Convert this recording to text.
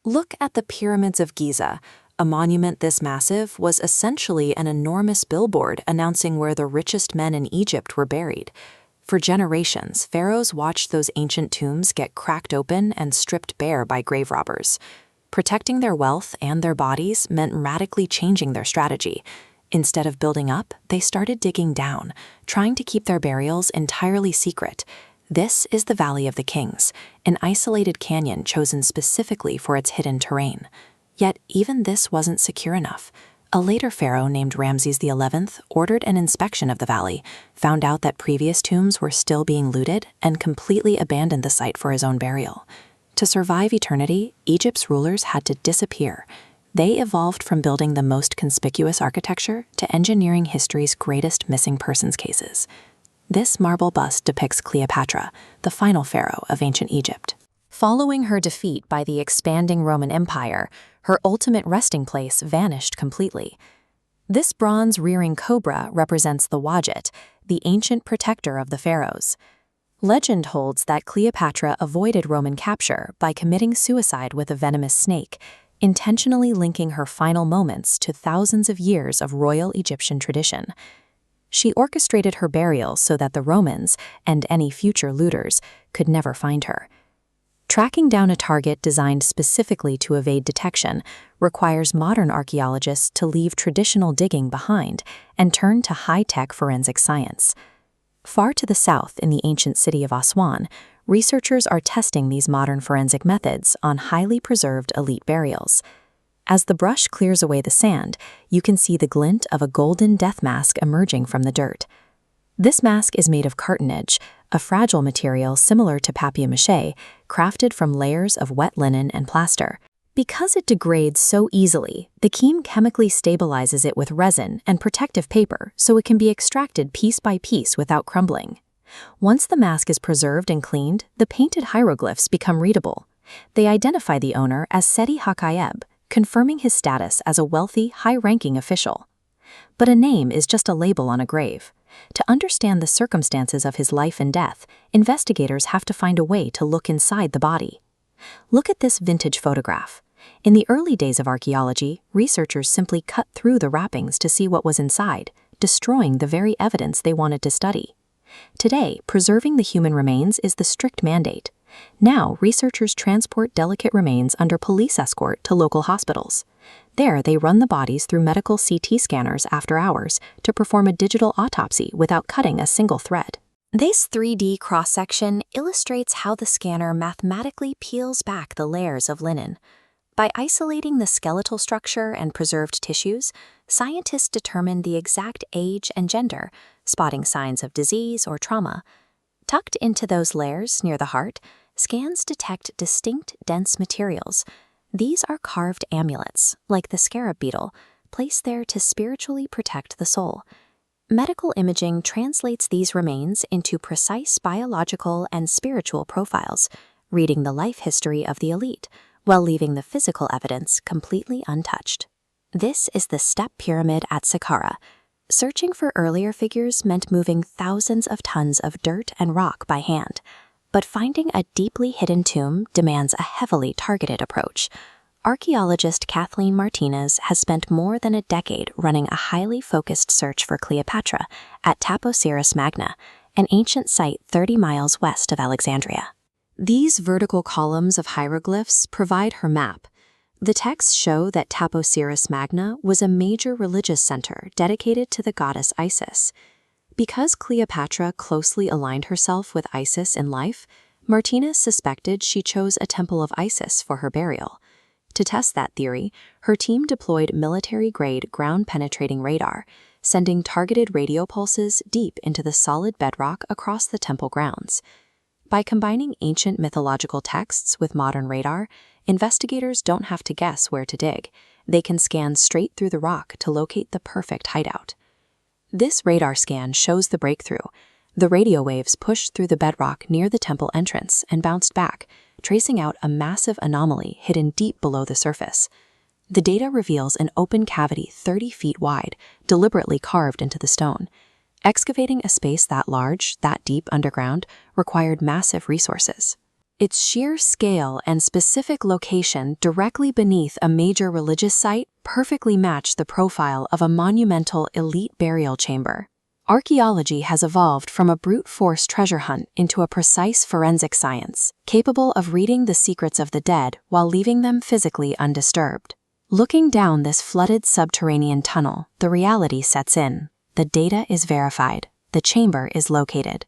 Look at the Pyramids of Giza. A monument this massive was essentially an enormous billboard announcing where the richest men in Egypt were buried. For generations, pharaohs watched those ancient tombs get cracked open and stripped bare by grave robbers. Protecting their wealth and their bodies meant radically changing their strategy. Instead of building up, they started digging down, trying to keep their burials entirely secret. This is the Valley of the Kings, an isolated canyon chosen specifically for its hidden terrain. Yet even this wasn't secure enough. A later pharaoh named Ramses XI ordered an inspection of the valley, found out that previous tombs were still being looted, and completely abandoned the site for his own burial. To survive eternity, Egypt's rulers had to disappear. They evolved from building the most conspicuous architecture to engineering history's greatest missing persons cases. This marble bust depicts Cleopatra, the final pharaoh of ancient Egypt. Following her defeat by the expanding Roman Empire, her ultimate resting place vanished completely. This bronze rearing cobra represents the Wadjet, the ancient protector of the pharaohs. Legend holds that Cleopatra avoided Roman capture by committing suicide with a venomous snake, intentionally linking her final moments to thousands of years of royal Egyptian tradition. She orchestrated her burial so that the Romans, and any future looters, could never find her. Tracking down a target designed specifically to evade detection requires modern archaeologists to leave traditional digging behind and turn to high-tech forensic science. Far to the south in the ancient city of Aswan, researchers are testing these modern forensic methods on highly preserved elite burials. As the brush clears away the sand, you can see the glint of a golden death mask emerging from the dirt. This mask is made of cartonnage, a fragile material similar to papier-mâché, crafted from layers of wet linen and plaster. Because it degrades so easily, the kiln chemically stabilizes it with resin and protective paper so it can be extracted piece by piece without crumbling. Once the mask is preserved and cleaned, the painted hieroglyphs become readable. They identify the owner as Seti Hakayeb, confirming his status as a wealthy, high-ranking official. But a name is just a label on a grave. To understand the circumstances of his life and death, investigators have to find a way to look inside the body. Look at this vintage photograph. In the early days of archaeology, researchers simply cut through the wrappings to see what was inside, destroying the very evidence they wanted to study. Today, preserving the human remains is the strict mandate. Now, researchers transport delicate remains under police escort to local hospitals. There, they run the bodies through medical CT scanners after hours to perform a digital autopsy without cutting a single thread. This 3D cross-section illustrates how the scanner mathematically peels back the layers of linen. By isolating the skeletal structure and preserved tissues, scientists determine the exact age and gender, spotting signs of disease or trauma. Tucked into those layers near the heart, scans detect distinct, dense materials. These are carved amulets, like the scarab beetle, placed there to spiritually protect the soul. Medical imaging translates these remains into precise biological and spiritual profiles, reading the life history of the elite, while leaving the physical evidence completely untouched. This is the Step Pyramid at Saqqara. Searching for earlier figures meant moving thousands of tons of dirt and rock by hand. But finding a deeply hidden tomb demands a heavily targeted approach. Archaeologist Kathleen Martinez has spent more than a decade running a highly focused search for Cleopatra at Taposiris Magna, an ancient site 30 miles west of Alexandria. These vertical columns of hieroglyphs provide her map. The texts show that Taposiris Magna was a major religious center dedicated to the goddess Isis. Because Cleopatra closely aligned herself with Isis in life, Martinez suspected she chose a temple of Isis for her burial. To test that theory, her team deployed military-grade ground-penetrating radar, sending targeted radio pulses deep into the solid bedrock across the temple grounds. By combining ancient mythological texts with modern radar, investigators don't have to guess where to dig. They can scan straight through the rock to locate the perfect hideout. This radar scan shows the breakthrough. The radio waves pushed through the bedrock near the temple entrance and bounced back, tracing out a massive anomaly hidden deep below the surface. The data reveals an open cavity 30 feet wide, deliberately carved into the stone. Excavating a space that large, that deep underground, required massive resources. Its sheer scale and specific location directly beneath a major religious site perfectly match the profile of a monumental elite burial chamber. Archaeology has evolved from a brute force treasure hunt into a precise forensic science, capable of reading the secrets of the dead while leaving them physically undisturbed. Looking down this flooded subterranean tunnel, the reality sets in. The data is verified. The chamber is located.